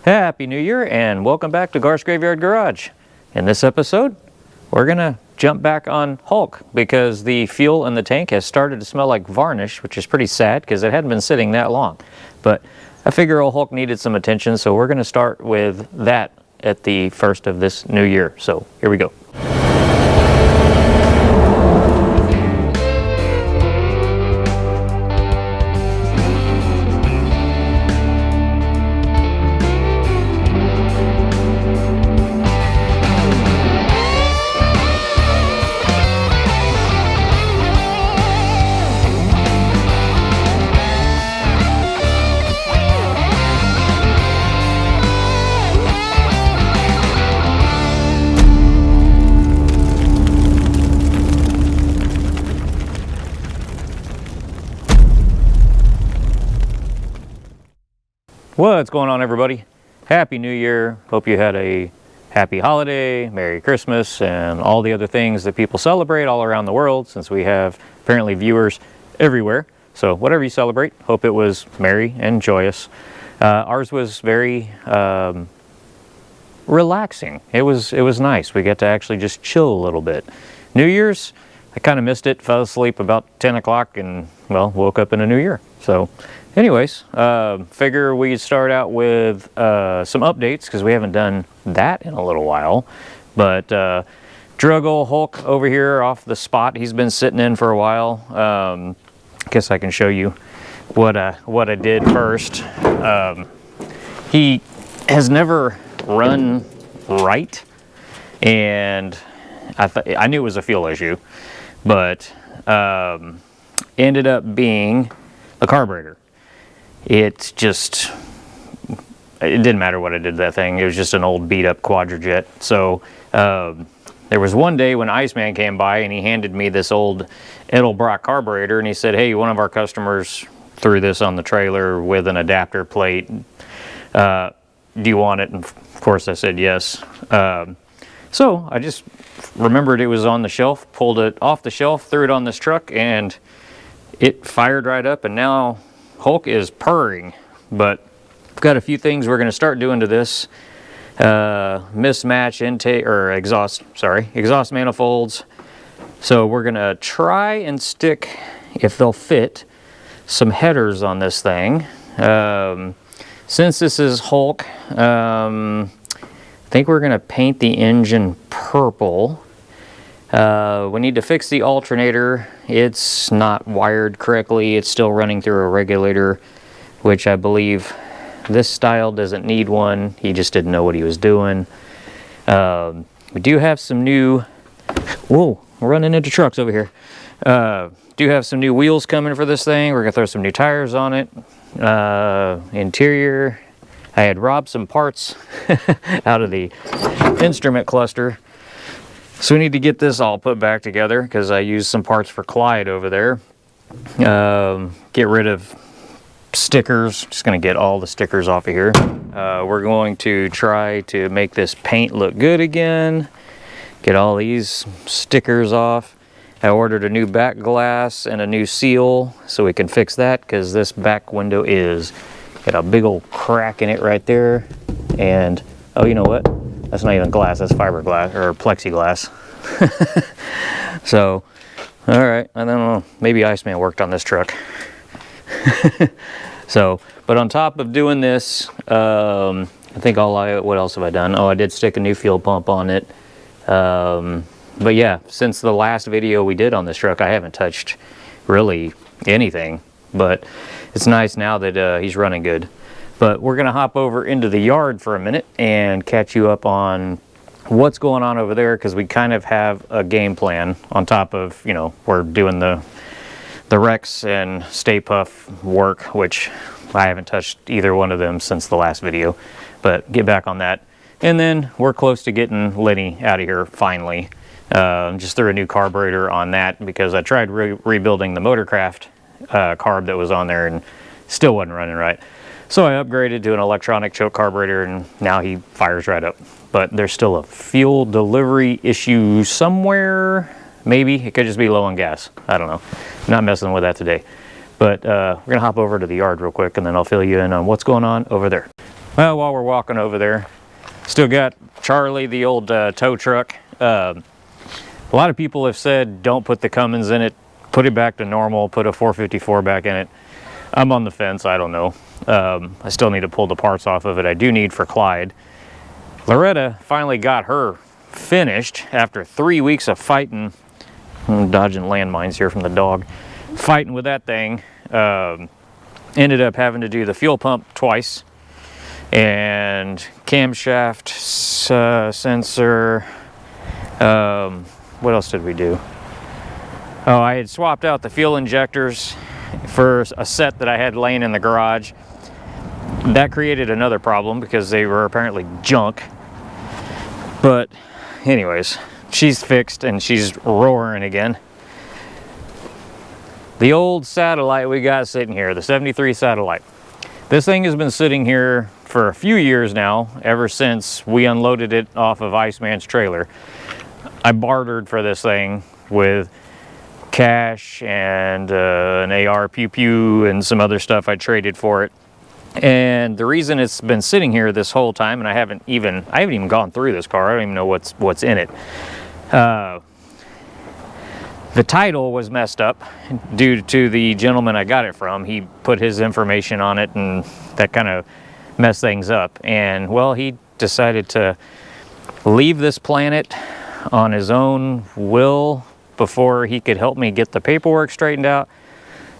Happy New Year and welcome back to GARTH'S Graveyard Garage. In this episode, we're gonna jump back on Hulk because the fuel in the tank has started to smell like varnish, which is pretty sad because it hadn't been sitting that long. But I figure old Hulk needed some attention, so we're gonna start with that at the first of this new year. So here we go. What's going on, everybody? Happy New Year. Hope you had a happy holiday, Merry Christmas, and all the other things that people celebrate all around the world, since we have apparently viewers everywhere. So whatever you celebrate, hope it was merry and joyous. Ours was very relaxing. It was nice. We got to actually just chill a little bit. New Year's, I kind of missed it, fell asleep about 10 o'clock and, well, woke up in a new year. So anyways, figure we'd start out with some updates because we haven't done that in a little while. But drug old Hulk over here off the spot he's been sitting in for a while. Guess I can show you what I did first. He has never run right, and I knew it was a fuel issue, but ended up being a carburetor. It didn't matter what I did to that thing. It was just an old beat up Quadrajet. So there was one day when Iceman came by and he handed me this old Edelbrock carburetor and he said, "Hey, one of our customers threw this on the trailer with an adapter plate. Do you want it?" And of course I said yes. So I just remembered it was on the shelf, pulled it off the shelf, threw it on this truck, and it fired right up, and now Hulk is purring. But I've got a few things we're going to start doing to this. Mismatch intake or exhaust manifolds. So we're going to try and stick, if they'll fit, some headers on this thing. Since this is Hulk, I think we're going to paint the engine purple. We need to fix the alternator. It's not wired correctly. It's still running through a regulator, which I believe this style doesn't need one. He just didn't know what he was doing. We do have some new... Whoa, we're running into trucks over here. Do have some new wheels coming for this thing. We're going to throw some new tires on it. Interior, I had robbed some parts out of the instrument cluster. So we need to get this all put back together because I used some parts for Clyde over there. Get rid of stickers. Just going to get all the stickers off of here. We're going to try to make this paint look good again. Get all these stickers off. I ordered a new back glass and a new seal so we can fix that because this back window is got a big old crack in it right there. And oh, you know what? That's not even glass, that's fiberglass or plexiglass. So, all right, I don't know, maybe Iceman worked on this truck. So, but on top of doing this, I think what else have I done? Oh, I did stick a new fuel pump on it. But yeah, since the last video we did on this truck, I haven't touched really anything. But it's nice now that he's running good. But we're going to hop over into the yard for a minute and catch you up on what's going on over there, because we kind of have a game plan on top of, you know, we're doing the Rex and Stay Puff work, which I haven't touched either one of them since the last video. But get back on that. And then we're close to getting Lenny out of here finally. Just threw a new carburetor on that because I tried rebuilding the Motorcraft carb that was on there and still wasn't running right. So I upgraded to an electronic choke carburetor and now he fires right up. But there's still a fuel delivery issue somewhere. Maybe it could just be low on gas. I don't know. I'm not messing with that today. But we're gonna hop over to the yard real quick and then I'll fill you in on what's going on over there. Well, while we're walking over there, still got Charlie, the old tow truck. A lot of people have said don't put the Cummins in it, put it back to normal, put a 454 back in it. I'm on the fence, I don't know. I still need to pull the parts off of it. I do need for Clyde. Loretta finally got her finished after 3 weeks of fighting. I'm dodging landmines here from the dog. Fighting with that thing. Ended up having to do the fuel pump twice. And camshaft sensor. What else did we do? Oh, I had swapped out the fuel injectors for a set that I had laying in the garage. That created another problem because they were apparently junk. But anyways, she's fixed and she's roaring again. The old Satellite we got sitting here, the 73 Satellite. This thing has been sitting here for a few years now, ever since we unloaded it off of Iceman's trailer. I bartered for this thing with cash and an AR pew pew and some other stuff I traded for it. And the reason it's been sitting here this whole time, and I haven't even gone through this car. I don't even know what's in it. The title was messed up due to the gentleman I got it from. He put his information on it, and that kind of messed things up. And well, he decided to leave this planet on his own will before he could help me get the paperwork straightened out.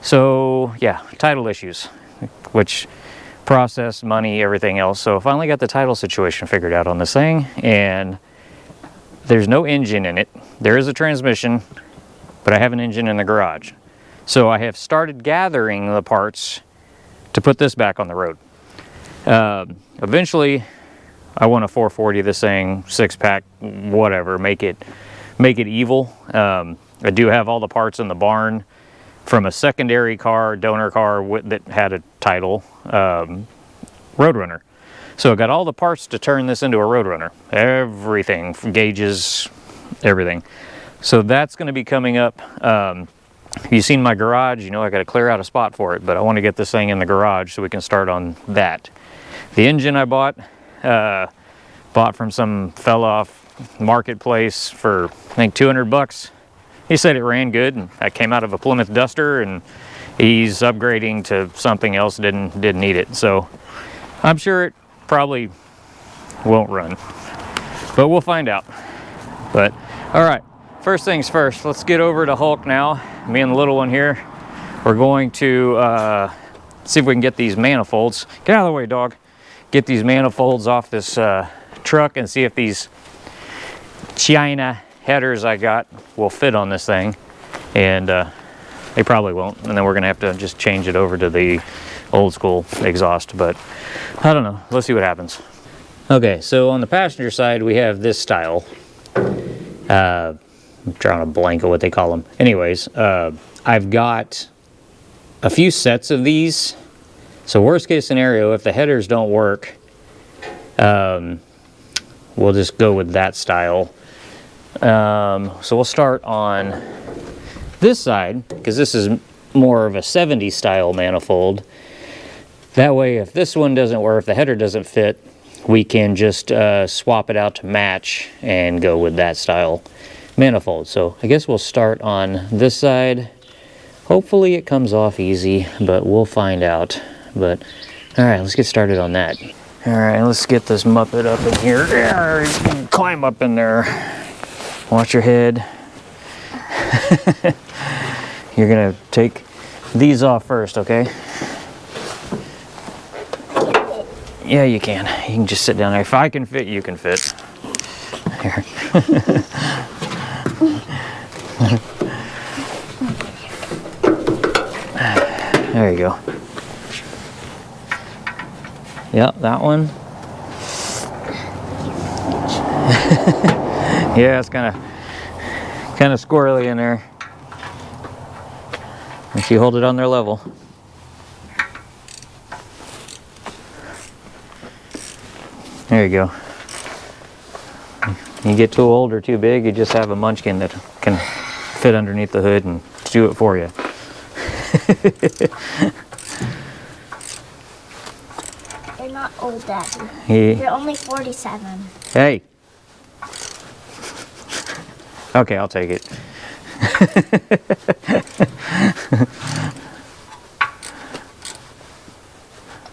So yeah, title issues, which process, money, everything else. So I finally got the title situation figured out on this thing, and there's no engine in it. There is a transmission, but I have an engine in the garage. So I have started gathering the parts to put this back on the road. Eventually, I want a 440 this thing, 6-pack, whatever, make it evil. I do have all the parts in the barn from a secondary car, donor car that had a title, Roadrunner. So I got all the parts to turn this into a Roadrunner. Everything, gauges, everything. So that's going to be coming up. If you've seen my garage, you know I got to clear out a spot for it, but I want to get this thing in the garage so we can start on that. The engine I bought from some fella off Marketplace for I think 200 bucks. He said it ran good, and I came out of a Plymouth Duster, and he's upgrading to something else, didn't need it. So I'm sure it probably won't run, but we'll find out. But all right, first things first, let's get over to Hulk now. Me and the little one here, we're going to see if we can get these manifolds. Get out of the way, dog. Get these manifolds off this truck and see if these China headers I got will fit on this thing, and they probably won't, and then we're gonna have to just change it over to the old school exhaust, but I don't know, let's see what happens. Okay, so on the passenger side we have this style. I'm drawing a blank of what they call them. Anyways, I've got a few sets of these, so worst case scenario, if the headers don't work, we'll just go with that style. So we'll start on this side, because this is more of a 70s style manifold. That way, if this one doesn't work, if the header doesn't fit, we can just swap it out to match and go with that style manifold. So I guess we'll start on this side. Hopefully it comes off easy, but we'll find out. But all right, let's get started on that. All right, let's get this Muppet up in here. Yeah, climb up in there. Watch your head. You're gonna take these off first, okay? Yeah, you can. You can just sit down there. If I can fit, you can fit. Here. There you go. Yep, that one. Yeah, it's kind of squirrely in there. If you hold it on their level. There you go. You get too old or too big, you just have a munchkin that can fit underneath the hood and do it for you. They're not old Daddy. He, You're only 47. hey. Okay, I'll take it.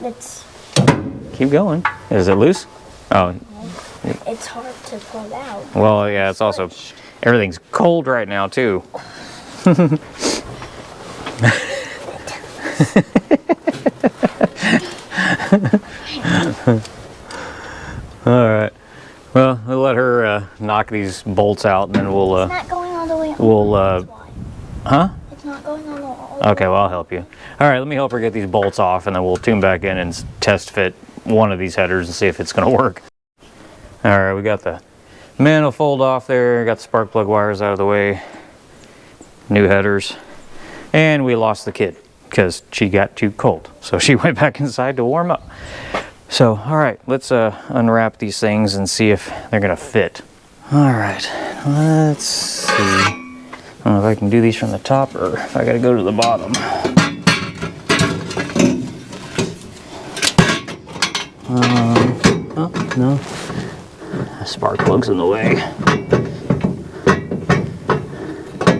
It's Keep going. Is it loose? Oh, it's hard to pull out. well, yeah, it's also, everything's cold right now, too. All right. Well, we'll let her knock these bolts out, and then we'll. It's not going all the way. Huh? It's not going all the way. Okay, well, I'll help you. All right, let me help her get these bolts off, and then we'll tune back in and test fit one of these headers and see if it's going to work. All right, we got the manifold off there, got the spark plug wires out of the way, new headers, and we lost the kid because she got too cold. So she went back inside to warm up. So, all right, let's unwrap these things and see if they're going to fit. All right, let's see. I don't know if I can do these from the top or if I got to go to the bottom. Oh, no. The spark plug's in the way.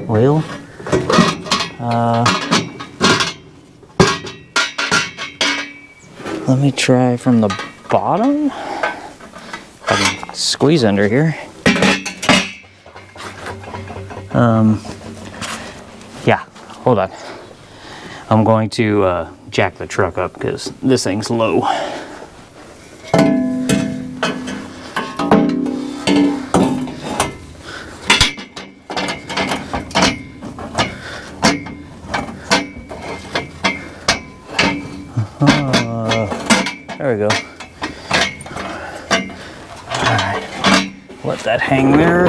Well, let me try from the bottom. If I can squeeze under here. Yeah, hold on. I'm going to jack the truck up because this thing's low. There we go. All right, let that hang there.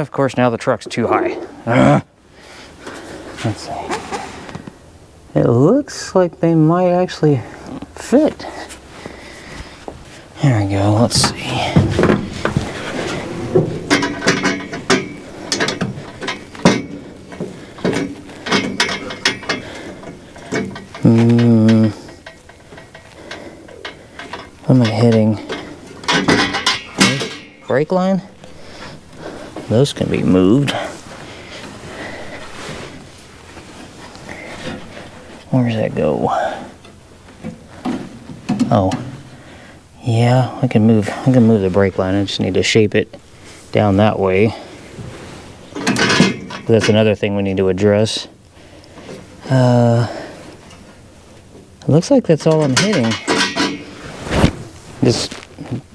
Of course, now the truck's too high. Let's see. It looks like they might actually fit. There we go. Let's see. What am I hitting? Brake line? Those can be moved. Where does that go? Oh, yeah, I can move the brake line. I just need to shape it down that way. That's another thing we need to address. It looks like that's all I'm hitting. This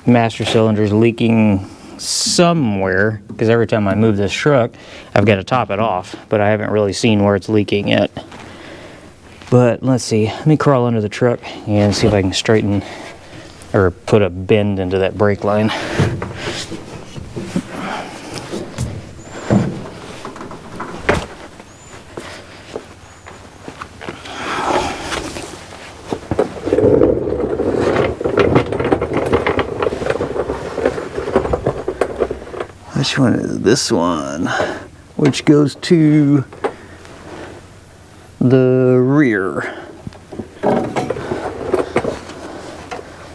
master cylinder is leaking somewhere, because every time I move this truck, I've got to top it off, but I haven't really seen where it's leaking yet. But let's see, let me crawl under the truck and see if I can straighten or put a bend into that brake line. Which one is this one? Which goes to the rear. Let's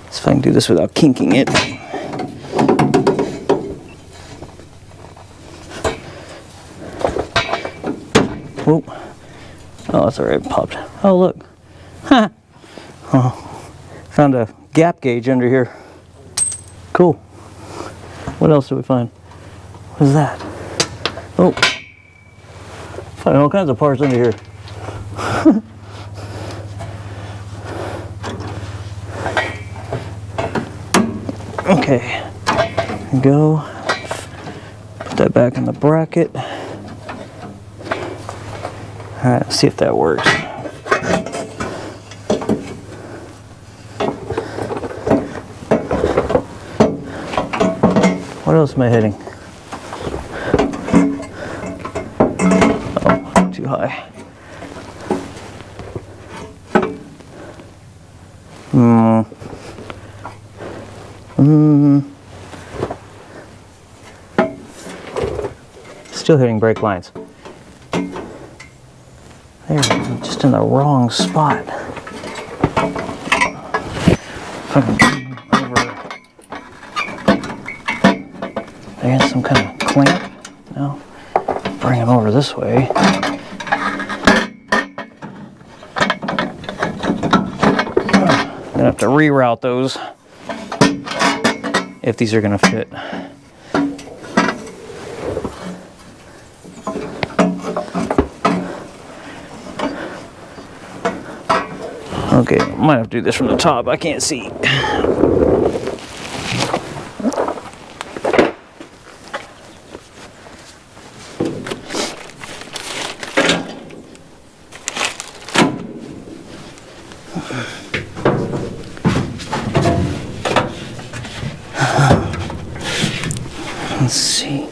see if I can do this without kinking it. Whoa. Oh, that's alright, it popped. Oh, look. Ha! Oh, found a gap gauge under here. Cool. What else do we find? What is that? Oh, finding all kinds of parts under here. Okay, go. Put that back in the bracket. All right, let's see if that works. What else am I hitting? Oh, too high. Still hitting brake lines. There, just in the wrong spot. Fucking over. There's some kind of clamp. No. Bring him over this way. Gonna have to reroute those if these are gonna fit. Okay, might have to do this from the top. I can't see. Let's see.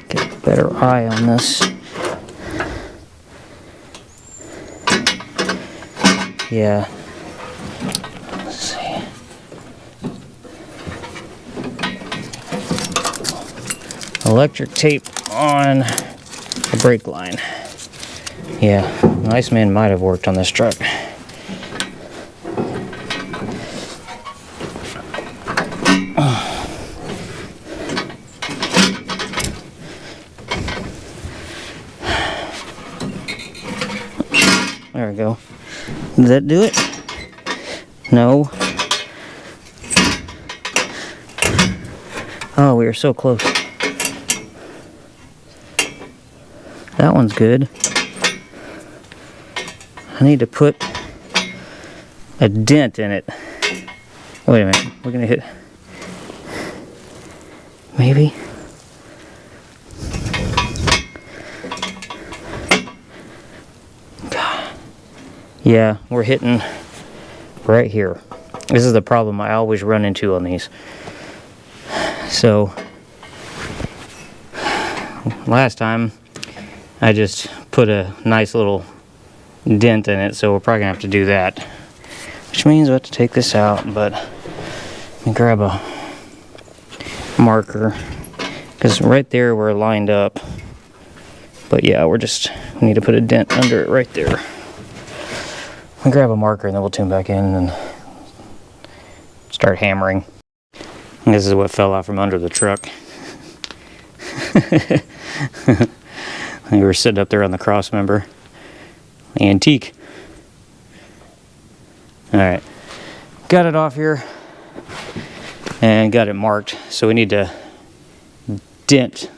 Get a better eye on this. Yeah. Let's see. Electric tape on the brake line. Yeah, the Iceman might have worked on this truck. There we go. Did that do it? No. Oh, we are so close. That one's good. I need to put a dent in it. Wait a minute. We're gonna hit. Maybe. Yeah, we're hitting right here. This is the problem I always run into on these. So, last time I just put a nice little dent in it, so we're probably gonna have to do that. Which means we have to take this out, but let me grab a marker, because right there we're lined up. But yeah, we need to put a dent under it right there. We'll grab a marker and then we'll tune back in and start hammering. And this is what fell out from under the truck. We were sitting up there on the cross member. Antique. Alright. Got it off here and got it marked. So we need to dent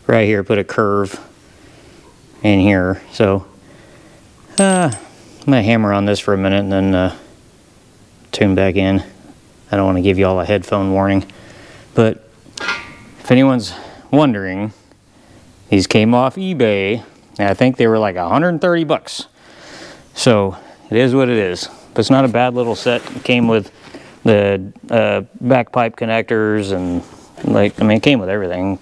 right here, put a curve in here. So I'm going to hammer on this for a minute and then tune back in. I don't want to give you all a headphone warning. But if anyone's wondering, these came off eBay. And I think they were like 130 bucks. So it is what it is. But it's not a bad little set. It came with the back pipe connectors and it came with everything.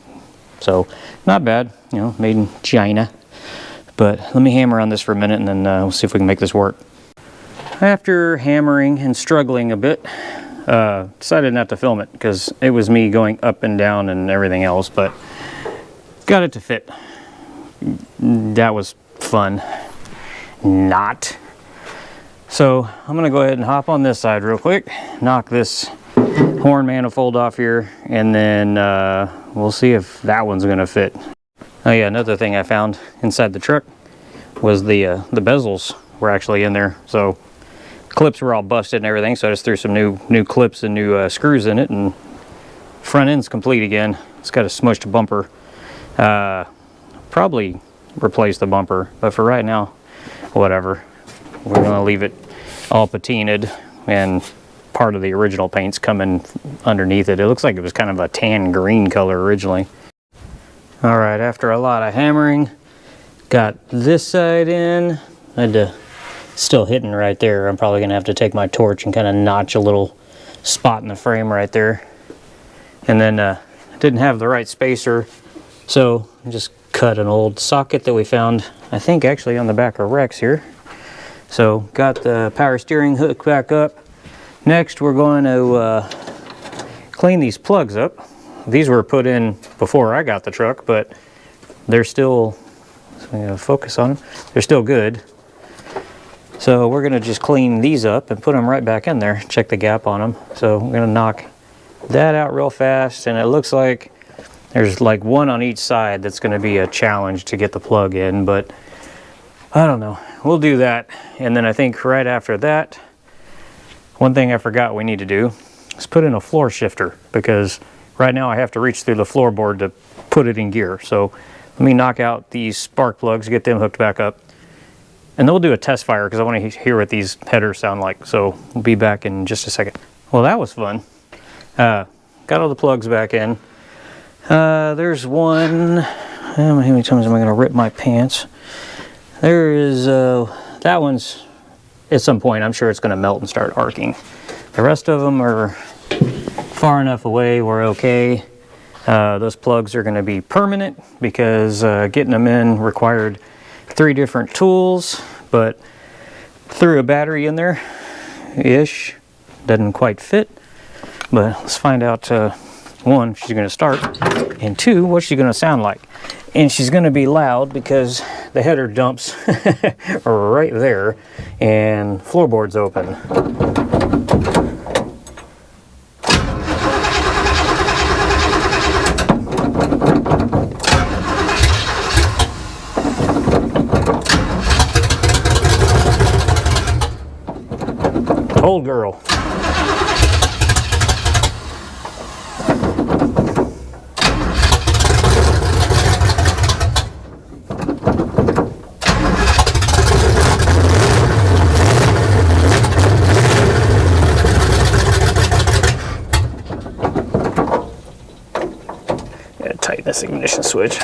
So not bad, you know, made in China. But let me hammer on this for a minute and then we'll see if we can make this work. After hammering and struggling a bit, decided not to film it because it was me going up and down and everything else, but got it to fit. That was fun. Not. So I'm gonna go ahead and hop on this side real quick, knock this horn manifold off here, and then we'll see if that one's gonna fit. Oh yeah, another thing I found inside the truck was the bezels were actually in there. So clips were all busted and everything, so I just threw some new clips and new screws in it, and front end's complete again. It's got a smushed bumper. Probably replace the bumper, but for right now, whatever. We're gonna leave it all patinaed, and part of the original paint's coming underneath it. It looks like it was kind of a tan green color originally. All right, after a lot of hammering, got this side in. I had to, still hitting right there. I'm probably gonna have to take my torch and kind of notch a little spot in the frame right there. And then I didn't have the right spacer, so I just cut an old socket that we found, I think actually on the back of Rex here. So got the power steering hook back up. Next we're going to clean these plugs up. These were put in before I got the truck, but they're still, so I'm gonna focus on them. They're still good. So we're gonna just clean these up and put them right back in there, check the gap on them. So I'm gonna knock that out real fast, and it looks like there's like one on each side that's gonna be a challenge to get the plug in, but I don't know. We'll do that. And then I think right after that, one thing I forgot we need to do is put in a floor shifter, because right now I have to reach through the floorboard to put it in gear. So let me knock out these spark plugs, get them hooked back up, and then we'll do a test fire because I want to hear what these headers sound like. So we'll be back in just a second. Well, that was fun. Got all the plugs back in. There's one. How many times am I going to rip my pants? There is, that one's, at some point, I'm sure it's going to melt and start arcing. The rest of them are far enough away, we're okay. Those plugs are going to be permanent because getting them in required 3 different tools, but threw a battery in there, ish. Doesn't quite fit, but let's find out, 1, if she's going to start, and 2, what's she going to sound like. And she's going to be loud because the header dumps right there and floorboard's open. Old girl. Gotta tighten this ignition switch.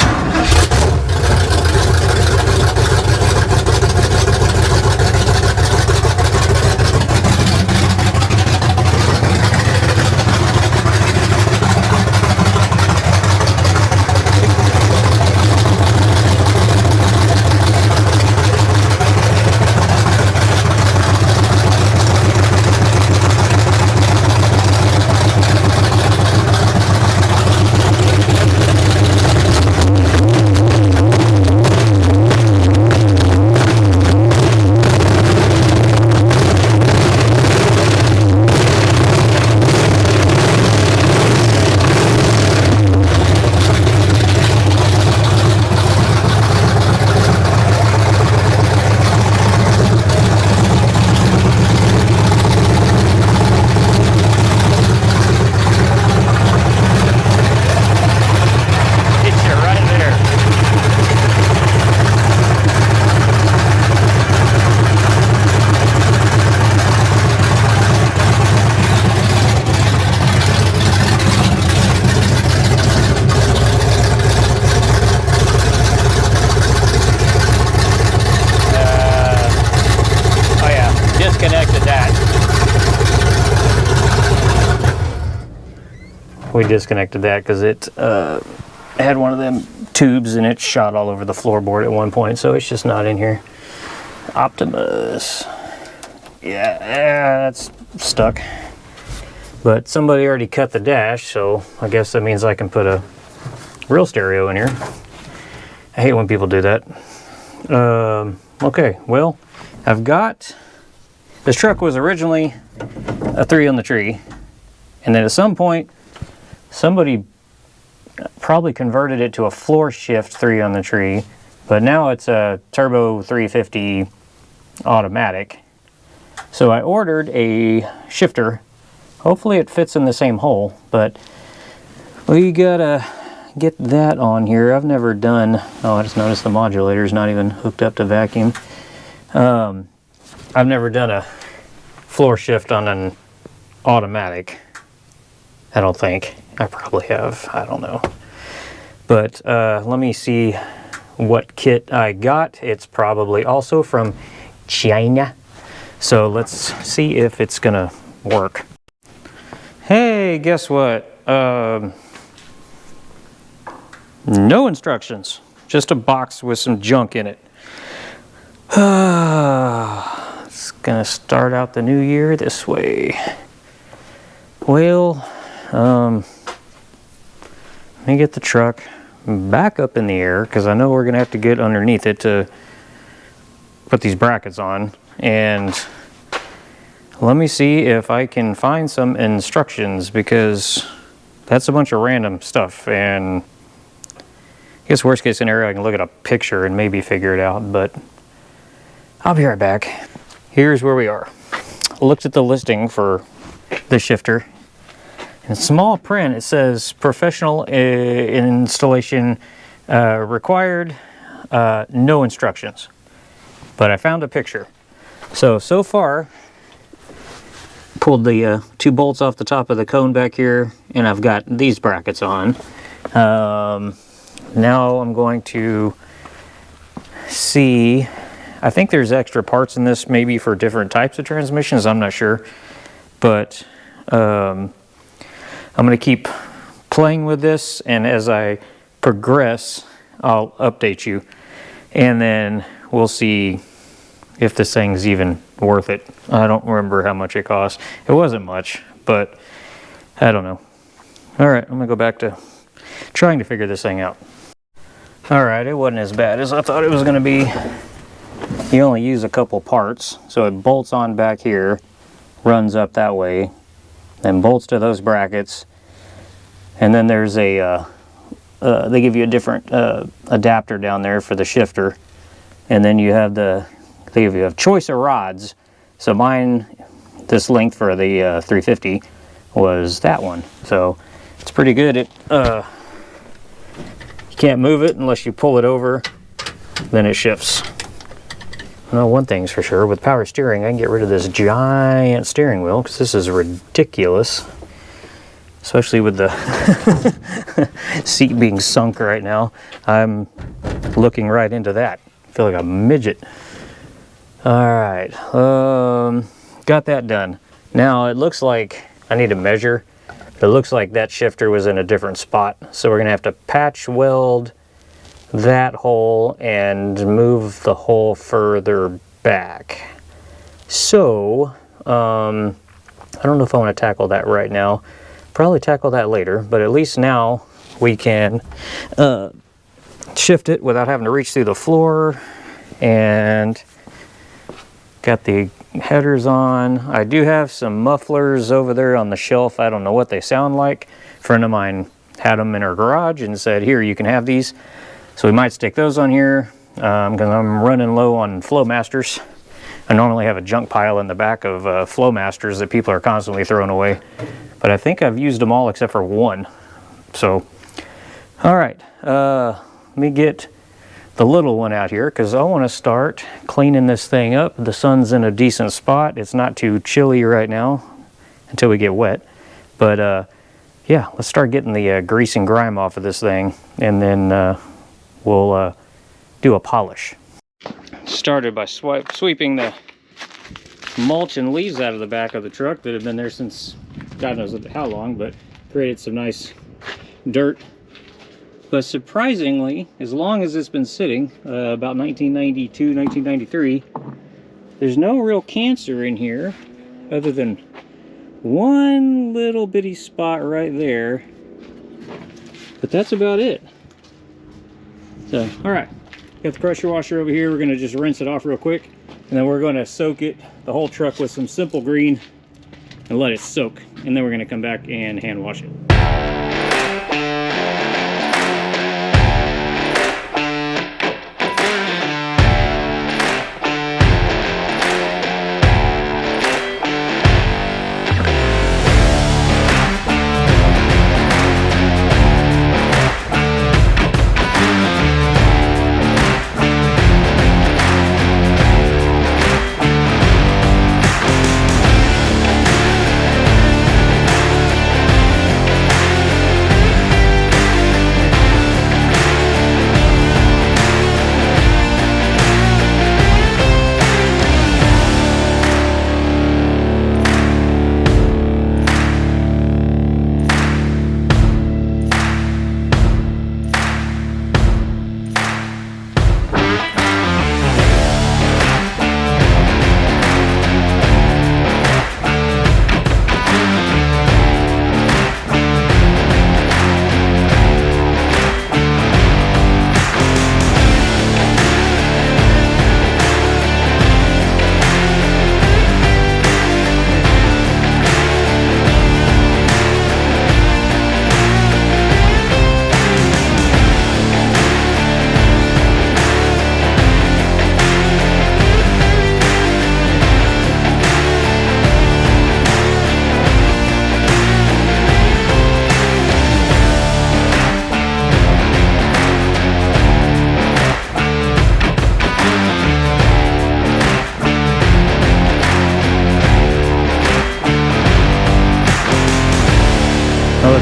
We disconnected that because it had one of them tubes and it shot all over the floorboard at one point, so it's just not in here. Optimus. Yeah, that's stuck. But somebody already cut the dash, so I guess that means I can put a real stereo in here. I hate when people do that. Okay, well, I've got... This truck was originally a 3 on the tree, and then at some point, somebody probably converted it to a floor shift 3 on the tree, but now it's a turbo 350 automatic. So I ordered a shifter. Hopefully it fits in the same hole, but we gotta get that on here. I've never done, oh, I just noticed the modulator is not even hooked up to vacuum. I've never done a floor shift on an automatic, I don't think. I probably have, I don't know. But let me see what kit I got. It's probably also from China. So let's see if it's gonna work. Hey, guess what? No instructions, just a box with some junk in it. It's gonna start out the new year this way. Well, let me get the truck back up in the air because I know we're gonna have to get underneath it to put these brackets on. and let me see if I can find some instructions, because that's a bunch of random stuff, and I guess worst case scenario I can look at a picture and maybe figure it out, but I'll be right back. Here's where we are. I looked at the listing for the shifter. In small print it says professional installation required, no instructions. But I found a picture. So far, pulled the 2 bolts off the top of the cone back here, and I've got these brackets on. Now I'm going to see, I think there's extra parts in this maybe for different types of transmissions, I'm not sure. But I'm going to keep playing with this, and as I progress, I'll update you. And then we'll see if this thing's even worth it. I don't remember how much it cost. It wasn't much, but I don't know. All right, I'm going to go back to trying to figure this thing out. All right, it wasn't as bad as I thought it was going to be. You only use a couple parts, so it bolts on back here, runs up that way, then bolts to those brackets, and then there's a they give you a different adapter down there for the shifter, and then you have they give you a choice of rods. So mine, this length for the 350 was that one, so it's pretty good. It you can't move it unless you pull it over, then it shifts. Well, one thing's for sure, with power steering I can get rid of this giant steering wheel, because this is ridiculous, especially with the seat being sunk right now. I'm looking right into that. I feel like a midget. Alright, got that done. Now it looks like I need to measure. It looks like that shifter was in a different spot, so we're going to have to patch weld that hole and move the hole further back. So I don't know if I want to tackle that right now. Probably tackle that later, but at least now we can shift it without having to reach through the floor. And got the headers on. I do have some mufflers over there on the shelf. I don't know what they sound like. A friend of mine had them in her garage and said, here, you can have these. So we might stick those on here, because I'm running low on Flowmasters. I normally have a junk pile in the back of Flowmasters that people are constantly throwing away, but I think I've used them all except for one. So, all right, let me get the little one out here, because I want to start cleaning this thing up. The sun's in a decent spot. It's not too chilly right now until we get wet. But yeah, let's start getting the grease and grime off of this thing, and then we'll do a polish. Started by sweeping the mulch and leaves out of the back of the truck that have been there since God knows how long, but created some nice dirt. But surprisingly, as long as it's been sitting, about 1992, 1993, there's no real cancer in here other than one little bitty spot right there. But that's about it. So, all right, got the pressure washer over here. We're going to just rinse it off real quick, and then we're going to soak it, the whole truck, with some Simple Green and let it soak. And then we're going to come back and hand wash it.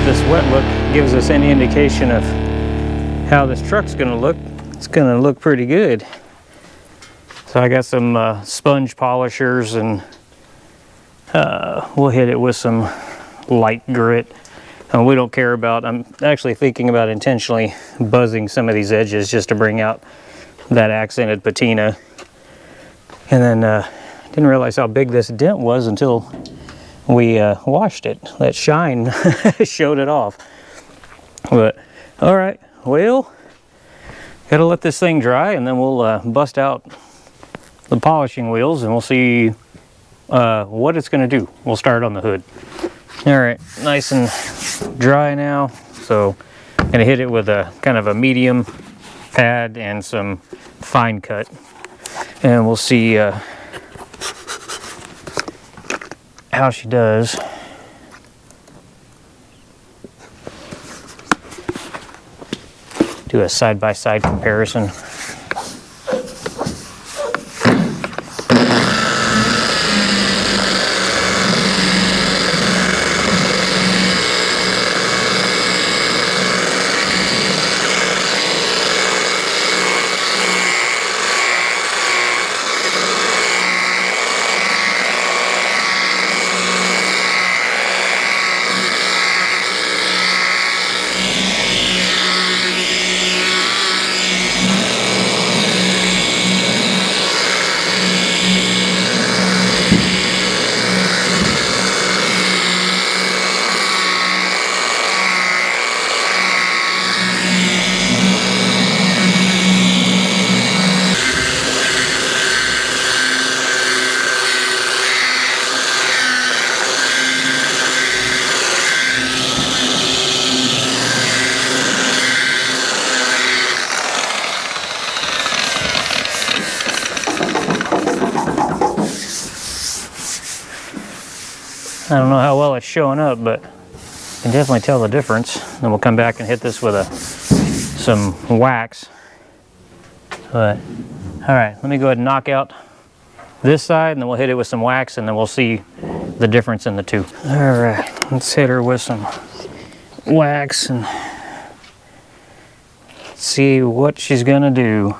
if this wet look gives us any indication of how this truck's gonna look, it's gonna look pretty good. So I got some sponge polishers, and we'll hit it with some light grit. We don't care about, I'm actually thinking about intentionally buzzing some of these edges just to bring out that accented patina. And then didn't realize how big this dent was until we washed it. That shine showed it off. But all right, well, gotta let this thing dry, and then we'll bust out the polishing wheels and we'll see what it's gonna do. We'll start on the hood. All right, nice and dry now. So I'm gonna hit it with a kind of a medium pad and some fine cut, and we'll see how she does. Do a side-by-side comparison. I don't know how well it's showing up, but you can definitely tell the difference. Then we'll come back and hit this with some wax. But all right, let me go ahead and knock out this side, and then we'll hit it with some wax, and then we'll see the difference in the two. All right, let's hit her with some wax and see what she's gonna do.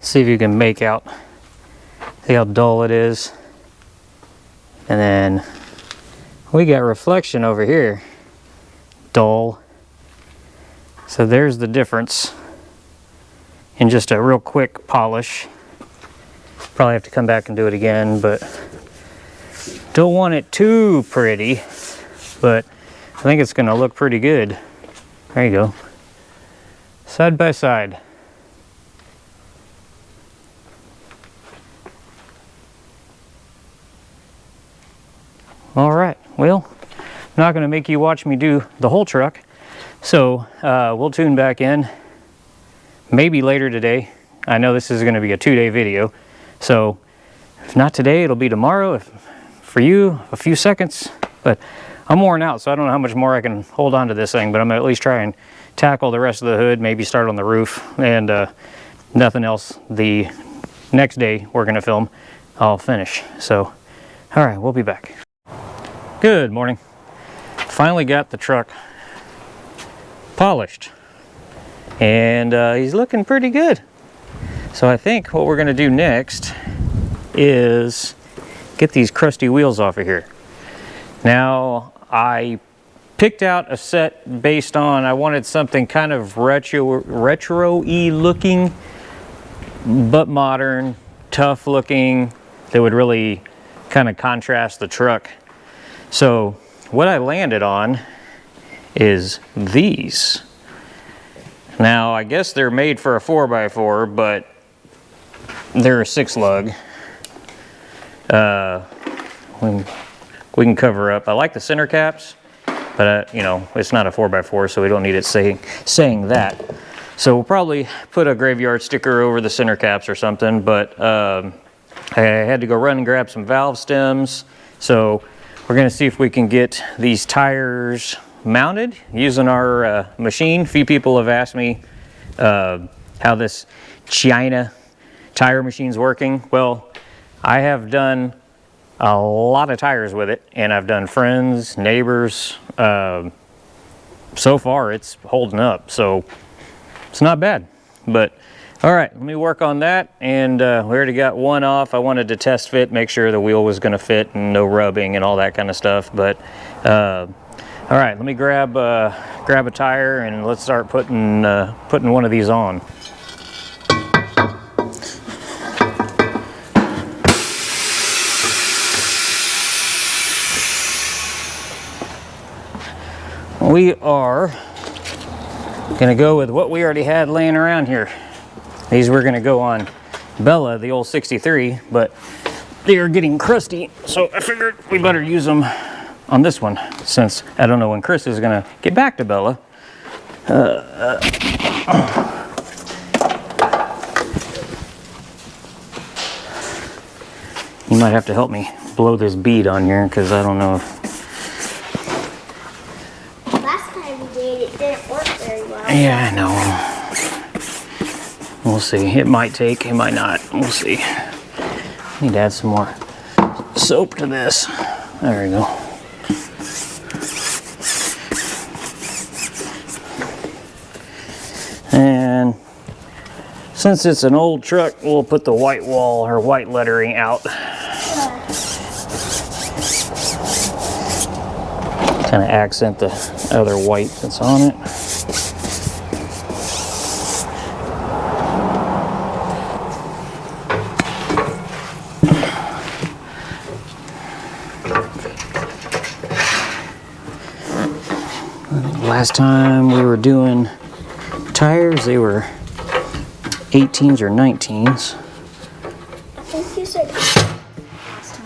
See if you can make out, see how dull it is. And then we got reflection over here, dull. So there's the difference in just a real quick polish. Probably have to come back and do it again, but don't want it too pretty, but I think it's gonna look pretty good. There you go, side by side. All right, well, I'm not gonna make you watch me do the whole truck, so we'll tune back in maybe later today. I know this is gonna be a 2-day video, so if not today, it'll be tomorrow. If for you, a few seconds, but I'm worn out, so I don't know how much more I can hold on to this thing, but I'm gonna at least try and tackle the rest of the hood, maybe start on the roof, and nothing else. The next day we're gonna film, I'll finish. So, all right, we'll be back. Good morning. Finally got the truck polished, and he's looking pretty good. So I think what we're going to do next is get these crusty wheels off of here. Now, I picked out a set based on, I wanted something kind of retro-y looking, but modern, tough looking, that would really kind of contrast the truck. So what I landed on is these. Now, I guess they're made for a 4x4, but they're a 6-lug. We can cover up. I like the center caps, but you know, it's not a 4x4, so we don't need it saying that. So we'll probably put a graveyard sticker over the center caps or something, but I had to go run and grab some valve stems. So we're gonna see if we can get these tires mounted using our machine. A few people have asked me how this China tire machine's working. Well, I have done a lot of tires with it, and I've done friends, neighbors. So far it's holding up, so it's not bad. But all right, let me work on that. And we already got one off. I wanted to test fit, make sure the wheel was going to fit and no rubbing and all that kind of stuff. But all right, let me grab a tire and let's start putting one of these on. We are gonna go with what we already had laying around here. These were gonna go on Bella, the old 63, but they are getting crusty, so I figured we better use them on this one, since I don't know when Chris is gonna get back to Bella. You might have to help me blow this bead on here, because I don't know if... It didn't work very well. Yeah, I know. We'll see. It might take, it might not. We'll see. Need to add some more soap to this. There we go. And since it's an old truck, we'll put the white wall or white lettering out. Kind of accent the other white that's on it. Last time we were doing tires, they were 18s or 19s. I think you said last time.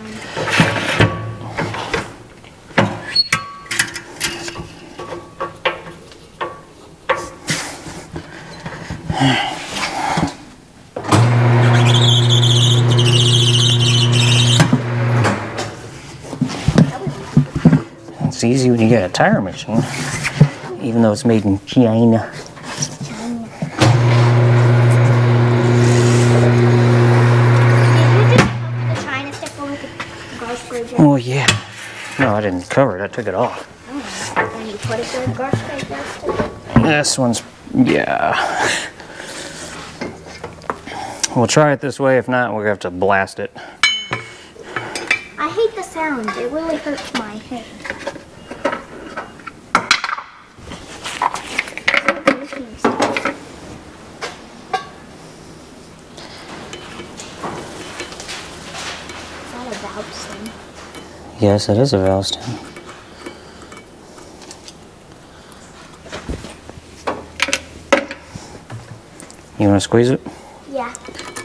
It's easy when you get a tire machine, even though it's made in China. Oh yeah. No, I didn't cover it. I took it off. Oh, and you put it where the garbage goes to? This one's, yeah. We'll try it this way. If not, we'll have to blast it. I hate the sound. It really hurts my head. Is that a valve stem? Yes, it is a valve stem. You want to squeeze it? Yeah.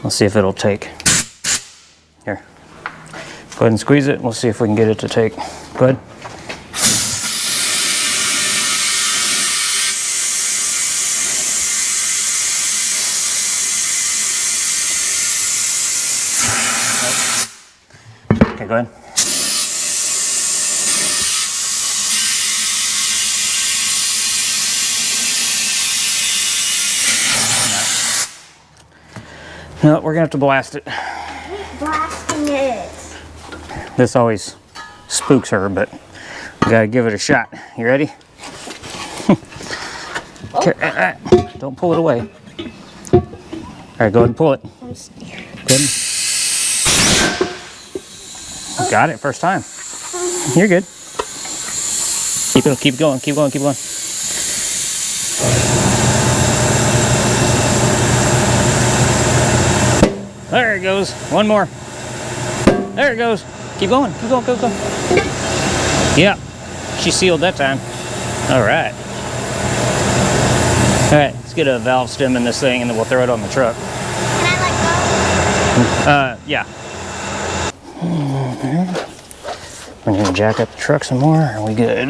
Let's see if it'll take. Here. Go ahead and squeeze it. We'll see if we can get it to take. Go ahead. Okay, go ahead. No, we're gonna have to blast it. Blasting it. This always spooks her, but we gotta give it a shot. You ready? Oh. Don't pull it away. right, go ahead and pull it. I'm scared. Good. Got it first time. You're good. Keep going, keep going, keep going. There it goes. One more. There it goes. Keep going, keep going, keep going. Yeah, she sealed that time. All right. All right, let's get a valve stem in this thing and then we'll throw it on the truck. Can I let go? Yeah. We're gonna jack up the truck some more. Are we good?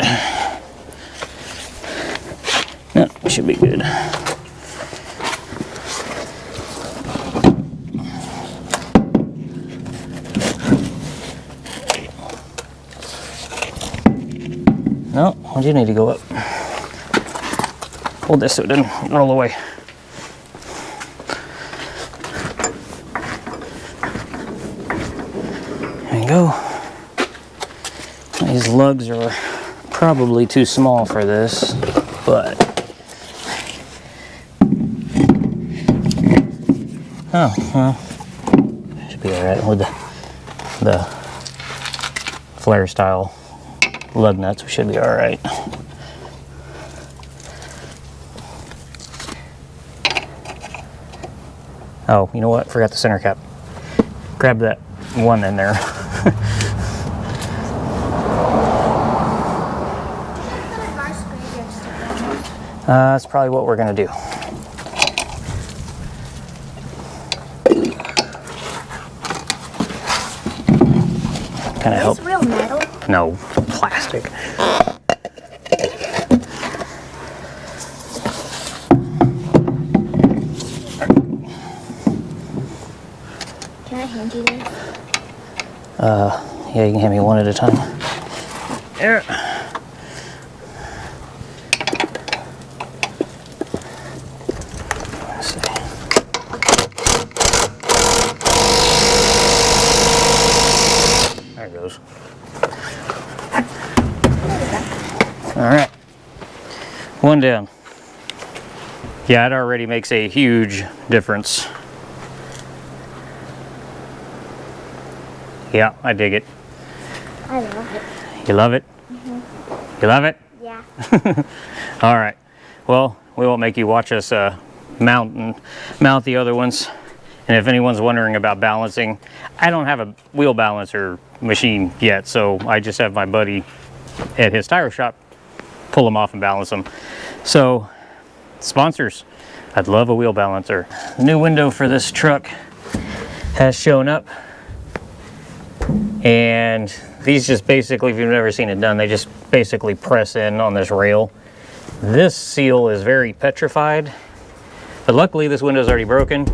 No, we should be good. No, we do need to go up. Hold this so it doesn't roll away. There you go. These lugs are probably too small for this, but oh, well, should be all right with the flare style lug nuts. We should be all right. Oh, you know what? Forgot the center cap. Grab that one in there. That's probably what we're gonna do. Kind of help. It's real metal. No, plastic. Can I hand you this? Yeah, you can hand me one at a time. There. Let's see. There it goes. All right. One down. Yeah, it already makes a huge difference. Yeah, I dig it. I love it. You love it? Mm-hmm. You love it? Yeah. All right. Well, we won't make you watch us mount the other ones. And if anyone's wondering about balancing, I don't have a wheel balancer machine yet, so I just have my buddy at his tire shop pull them off and balance them. So, sponsors, I'd love a wheel balancer. New window for this truck has shown up. And these just basically, if you've never seen it done, they just basically press in on this rail. This seal is very petrified, but luckily this window's already broken,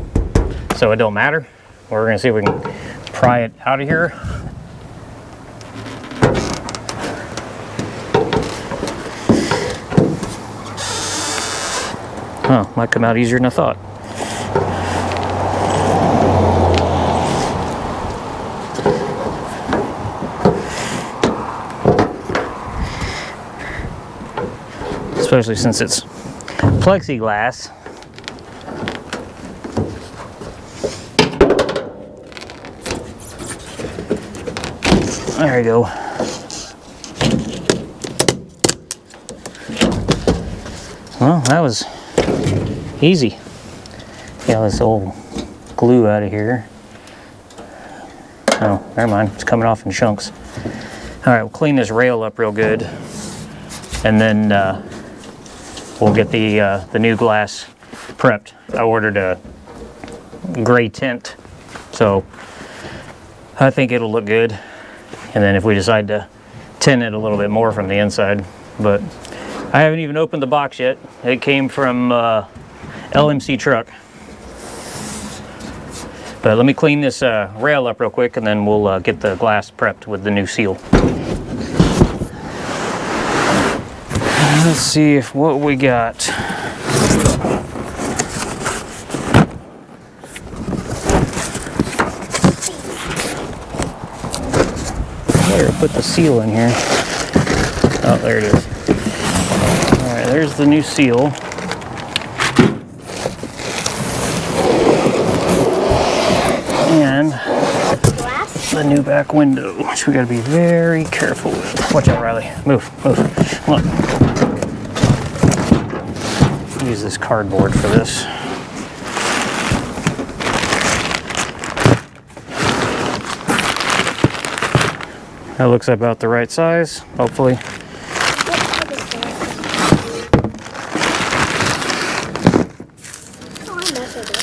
so it don't matter. We're gonna see if we can pry it out of here. Huh, might come out easier than I thought. Especially since it's plexiglass. There you go. Well, that was easy. Get all this old glue out of here. Oh, never mind. It's coming off in chunks. All right, we'll clean this rail up real good, and then we'll get the new glass prepped. I ordered a gray tint, so I think it'll look good. And then if we decide to tint it a little bit more from the inside, but I haven't even opened the box yet. It came from LMC truck. But let me clean this rail up real quick, and then we'll get the glass prepped with the new seal. Let's see if what we got. Better put the seal in here. Oh, there it is. All right, there's the new seal. And Glass? the new back window, which we gotta be very careful with. Watch out, Riley. Move, move. Come on. Use this cardboard for this. That looks about the right size, hopefully. Oh, I measured it.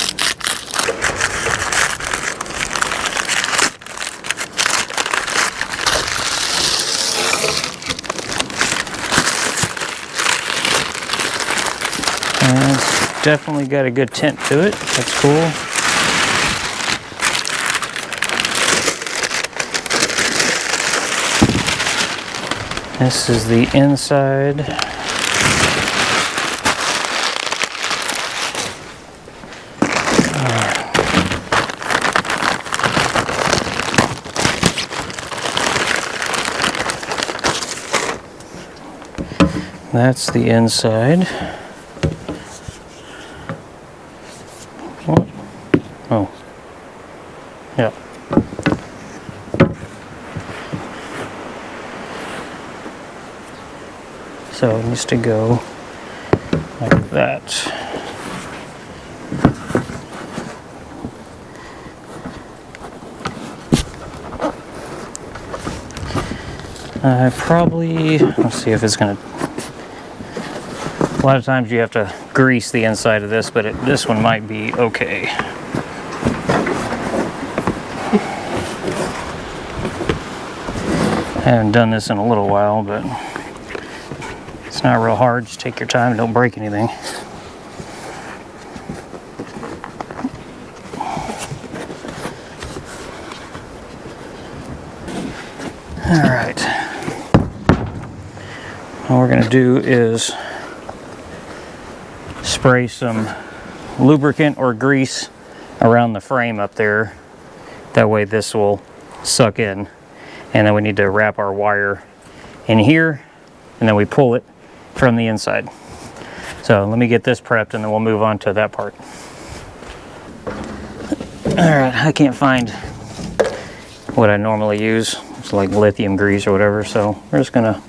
And it's definitely got a good tint to it. That's cool. This is the inside. That's the inside. What? Oh. Yeah. So it needs to go like that. Probably, let's see if it's gonna, a lot of times you have to grease the inside of this, but this one might be okay. I haven't done this in a little while, but it's not real hard. Just take your time and don't break anything. All right. All we're going to do is spray some lubricant or grease around the frame up there. That way this will suck in. And then we need to wrap our wire in here, and then we pull it from the inside. So let me get this prepped and then we'll move on to that part. All right, I can't find what I normally use. It's like lithium grease or whatever, so we're just gonna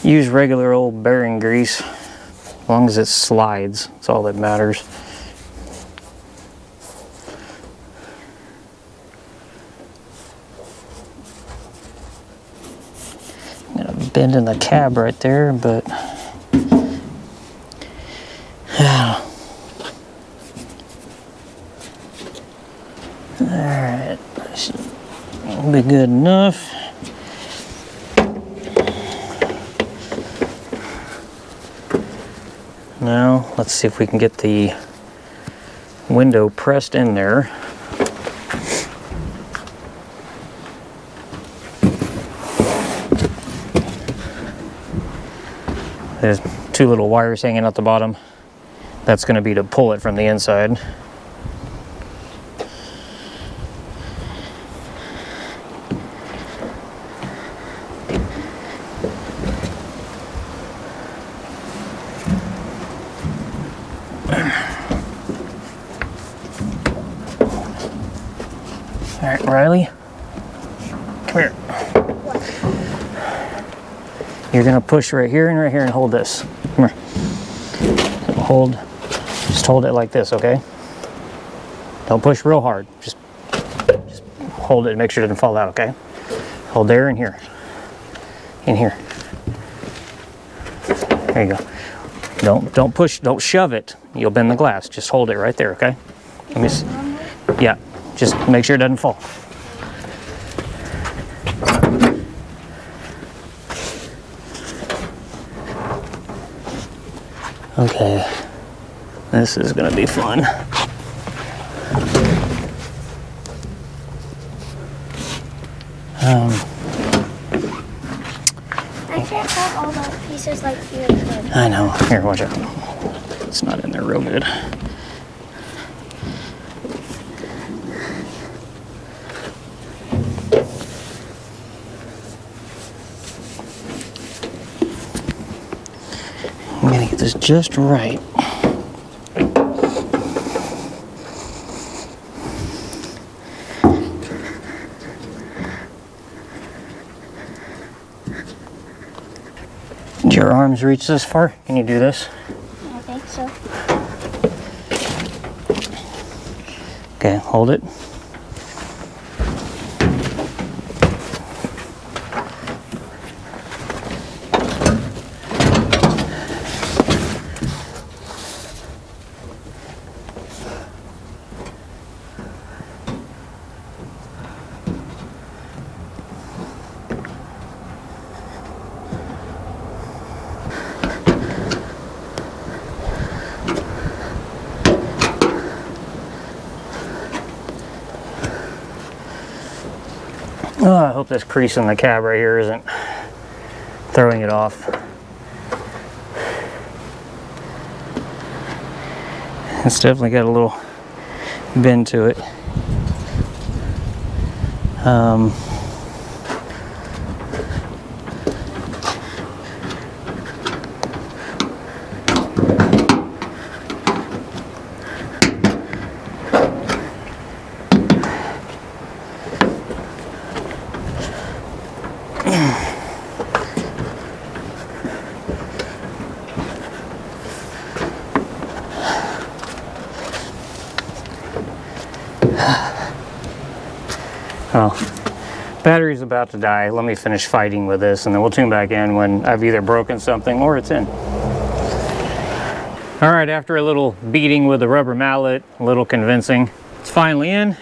use regular old bearing grease. As long as it slides, that's all that matters. I'm gonna bend in the cab right there, but alright, that'll be good enough. Now, let's see if we can get the window pressed in there. There's two little wires hanging out the bottom. That's going to be to pull it from the inside. All right, Riley, come here. You're gonna push right here and hold this. Come here. Just hold it like this, okay? Don't push real hard. Just hold it and make sure it doesn't fall out, okay? Hold there and here. In here. There you go. Don't push, don't shove it. You'll bend the glass. Just hold it right there, okay? Let me see. Yeah, just make sure it doesn't fall. Okay, this is gonna be fun. I can't cut all the pieces like you could. I know. Here, watch out. It's not in there real good. I'm gonna get this just right. Your arms reach this far? Can you do this? I think so. Okay, hold it. Oh, I hope this crease in the cab right here isn't throwing it off. It's definitely got a little bend to it. Oh, battery's about to die. Let me finish fighting with this and then we'll tune back in when I've either broken something or it's in. All right, after a little beating with the rubber mallet, a little convincing, it's finally in.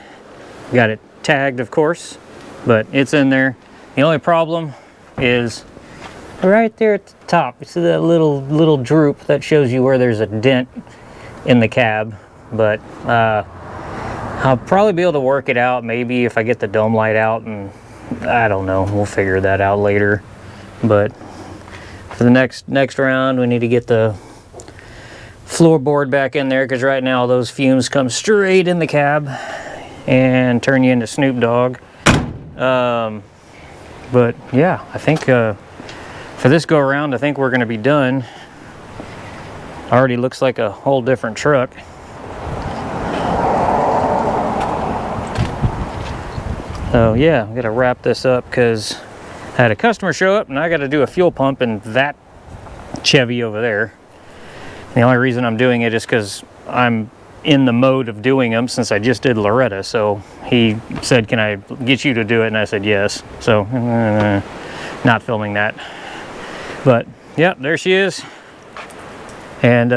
Got it tagged, of course, but it's in there. The only problem is right there at the top. You see that little droop that shows you where there's a dent in the cab, but I'll probably be able to work it out maybe if I get the dome light out, and I don't know, we'll figure that out later. But for the next round we need to get the floorboard back in there, because right now those fumes come straight in the cab and turn you into Snoop Dogg. But yeah, I think for this go around I think we're going to be done. Already looks like a whole different truck. So yeah, I'm gonna wrap this up because I had a customer show up and I got to do a fuel pump in that Chevy over there. The only reason I'm doing it is because I'm in the mode of doing them since I just did Loretta. So he said, can I get you to do it? And I said yes. So not filming that. But yeah, there she is. And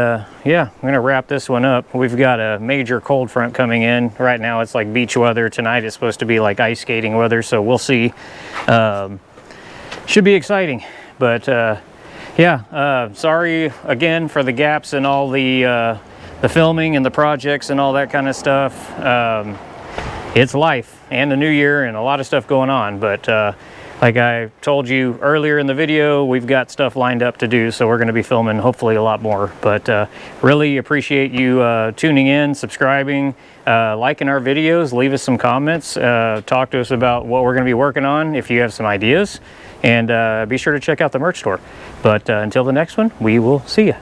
yeah, I'm gonna wrap this one up. We've got a major cold front coming in. Right now it's like beach weather. Tonight it's supposed to be like ice skating weather, so we'll see. Should be exciting. But yeah, sorry again for the gaps in all the filming and the projects and all that kind of stuff. It's life and the new year and a lot of stuff going on, but like I told you earlier in the video, we've got stuff lined up to do, so we're going to be filming hopefully a lot more. But really appreciate you tuning in, subscribing, liking our videos, leave us some comments, talk to us about what we're going to be working on if you have some ideas, and be sure to check out the merch store. But until the next one, we will see you.